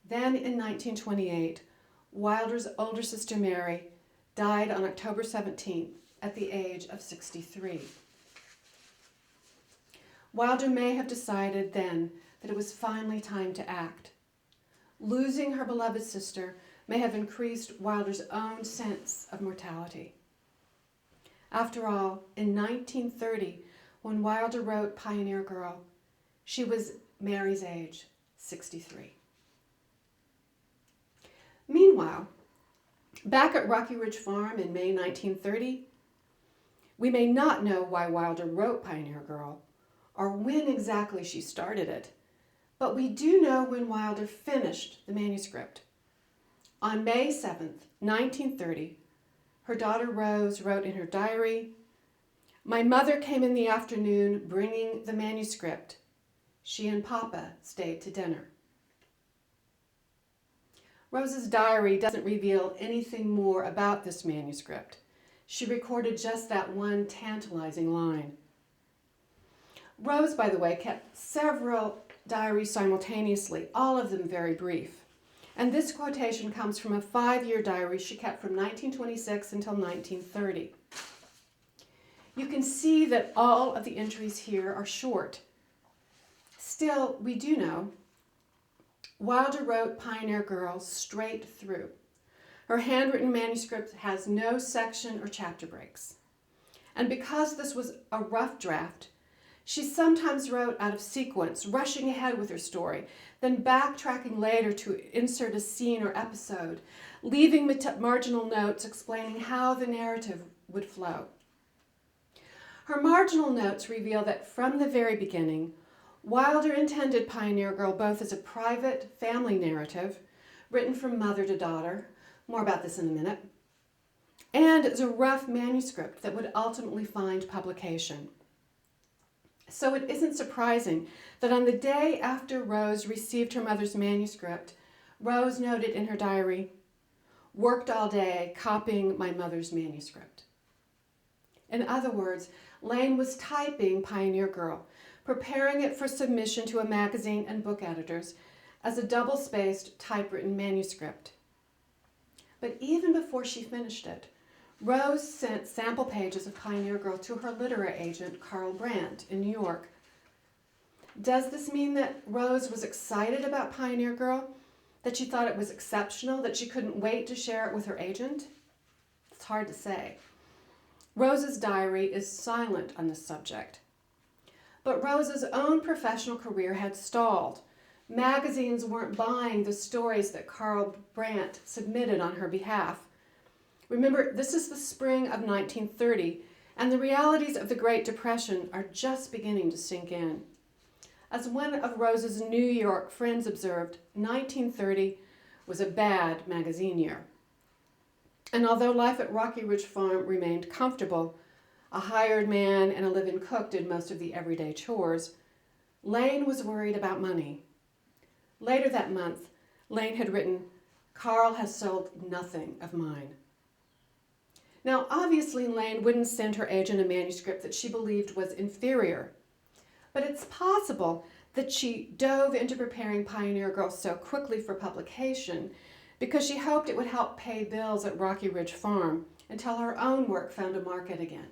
Then in 1928, Wilder's older sister Mary died on October 17th at the age of 63. Wilder may have decided then that it was finally time to act. Losing her beloved sister may have increased Wilder's own sense of mortality. After all, in 1930, when Wilder wrote Pioneer Girl, she was Mary's age, 63. Meanwhile, back at Rocky Ridge Farm in May 1930, we may not know why Wilder wrote Pioneer Girl or when exactly she started it, but we do know when Wilder finished the manuscript. On May 7th, 1930, her daughter Rose wrote in her diary, "My mother came in the afternoon bringing the manuscript. She and Papa stayed to dinner." Rose's diary doesn't reveal anything more about this manuscript. She recorded just that one tantalizing line. Rose, by the way, kept several diaries simultaneously, all of them very brief. And this quotation comes from a 5-year diary she kept from 1926 until 1930. You can see that all of the entries here are short. Still, we do know Wilder wrote Pioneer Girl straight through. Her handwritten manuscript has no section or chapter breaks. And because this was a rough draft, she sometimes wrote out of sequence, rushing ahead with her story, then backtracking later to insert a scene or episode, leaving marginal notes explaining how the narrative would flow. Her marginal notes reveal that from the very beginning, Wilder intended Pioneer Girl both as a private family narrative, written from mother to daughter, more about this in a minute, and as a rough manuscript that would ultimately find publication. So it isn't surprising that on the day after Rose received her mother's manuscript, Rose noted in her diary, "Worked all day copying my mother's manuscript." In other words, Lane was typing Pioneer Girl, preparing it for submission to a magazine and book editors as a double-spaced typewritten manuscript. But even before she finished it, Rose sent sample pages of Pioneer Girl to her literary agent, Carl Brandt, in New York. Does this mean that Rose was excited about Pioneer Girl? That she thought it was exceptional? That she couldn't wait to share it with her agent? It's hard to say. Rose's diary is silent on this subject. But Rose's own professional career had stalled. Magazines weren't buying the stories that Carl Brandt submitted on her behalf. Remember, this is the spring of 1930, and the realities of the Great Depression are just beginning to sink in. As one of Rose's New York friends observed, 1930 was a bad magazine year. And although life at Rocky Ridge Farm remained comfortable, a hired man and a live-in cook did most of the everyday chores, Lane was worried about money. Later that month, Lane had written, "Carl has sold nothing of mine." Now, obviously, Lane wouldn't send her agent a manuscript that she believed was inferior, but it's possible that she dove into preparing Pioneer Girl so quickly for publication because she hoped it would help pay bills at Rocky Ridge Farm until her own work found a market again.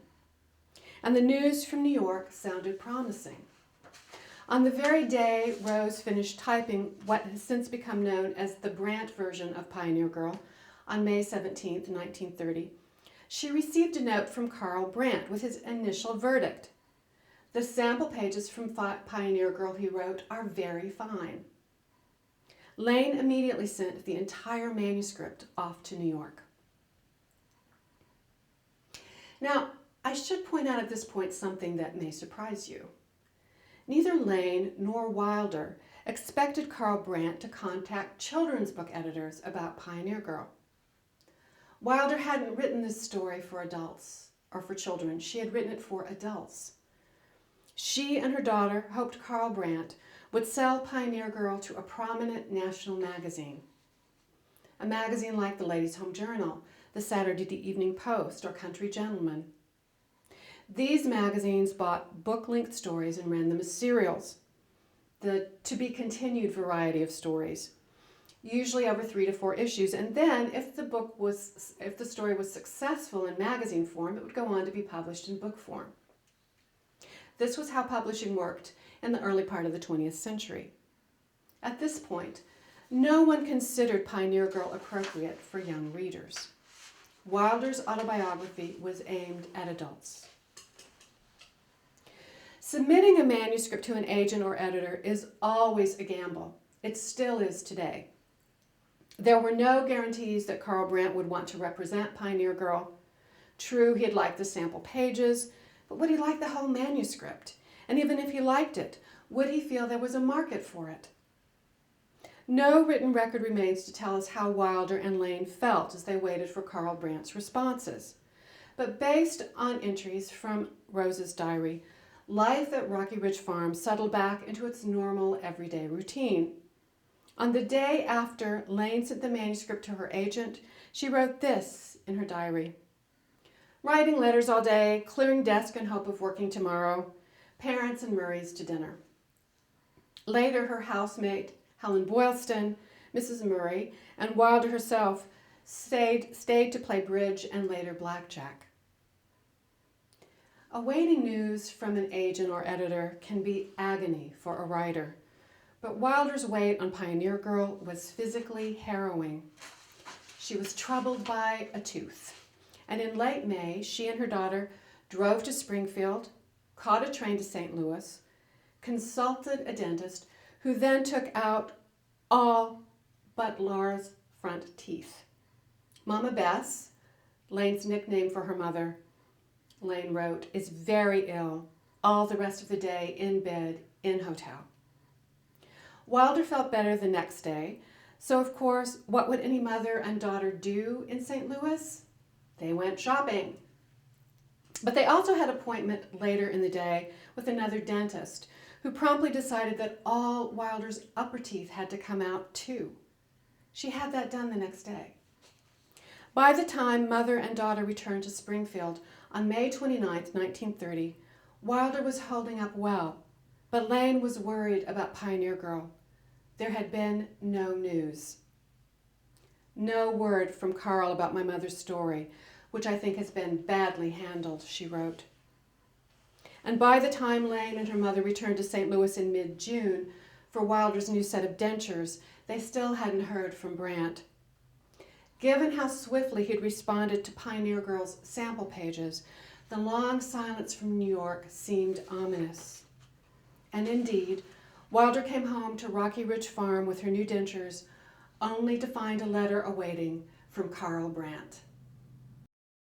And the news from New York sounded promising. On the very day Rose finished typing what has since become known as the Brandt version of Pioneer Girl, on May 17, 1930, she received a note from Carl Brandt with his initial verdict. "The sample pages from Pioneer Girl," he wrote, "are very fine." Lane immediately sent the entire manuscript off to New York. Now, I should point out at this point something that may surprise you. Neither Lane nor Wilder expected Carl Brandt to contact children's book editors about Pioneer Girl. Wilder hadn't written this story for adults or for children. She had written it for adults. She and her daughter hoped Carl Brandt would sell Pioneer Girl to a prominent national magazine. A magazine like the Ladies' Home Journal, the Saturday Evening Post, or Country Gentleman. These magazines bought book-length stories and ran them as serials, the to-be-continued variety of stories. usually over 3 to 4 issues. And then if the story was successful in magazine form, it would go on to be published in book form. This was how publishing worked in the early part of the 20th century. At this point, no one considered Pioneer Girl appropriate for young readers. Wilder's autobiography was aimed at adults. Submitting a manuscript to an agent or editor is always a gamble. It still is today. There were no guarantees that Carl Brandt would want to represent Pioneer Girl. True, he'd like the sample pages, but would he like the whole manuscript? And even if he liked it, would he feel there was a market for it? No written record remains to tell us how Wilder and Lane felt as they waited for Carl Brandt's responses. But based on entries from Rose's diary, life at Rocky Ridge Farm settled back into its normal, everyday routine. On the day after Lane sent the manuscript to her agent, she wrote this in her diary: "Writing letters all day, clearing desk in hope of working tomorrow, parents and Murray's to dinner." Later, her housemate, Helen Boylston, Mrs. Murray, and Wilder herself stayed to play bridge and later blackjack. Awaiting news from an agent or editor can be agony for a writer, but Wilder's wait on Pioneer Girl was physically harrowing. She was troubled by a tooth, and in late May, she and her daughter drove to Springfield, caught a train to St. Louis, consulted a dentist, who then took out all but Laura's front teeth. Mama Bess, Lane's nickname for her mother, Lane wrote, is very ill, all the rest of the day in bed, in hotel. Wilder felt better the next day, so of course, what would any mother and daughter do in St. Louis? They went shopping. But they also had an appointment later in the day with another dentist, who promptly decided that all Wilder's upper teeth had to come out too. She had that done the next day. By the time mother and daughter returned to Springfield on May 29, 1930, Wilder was holding up well, but Lane was worried about Pioneer Girl. There had been no news. "No word from Carl about my mother's story, which I think has been badly handled," she wrote. And by the time Lane and her mother returned to St. Louis in mid-June for Wilder's new set of dentures, they still hadn't heard from Brandt. Given how swiftly he'd responded to Pioneer Girl's sample pages, the long silence from New York seemed ominous. And indeed, Wilder came home to Rocky Ridge Farm with her new dentures, only to find a letter awaiting from Carl Brandt.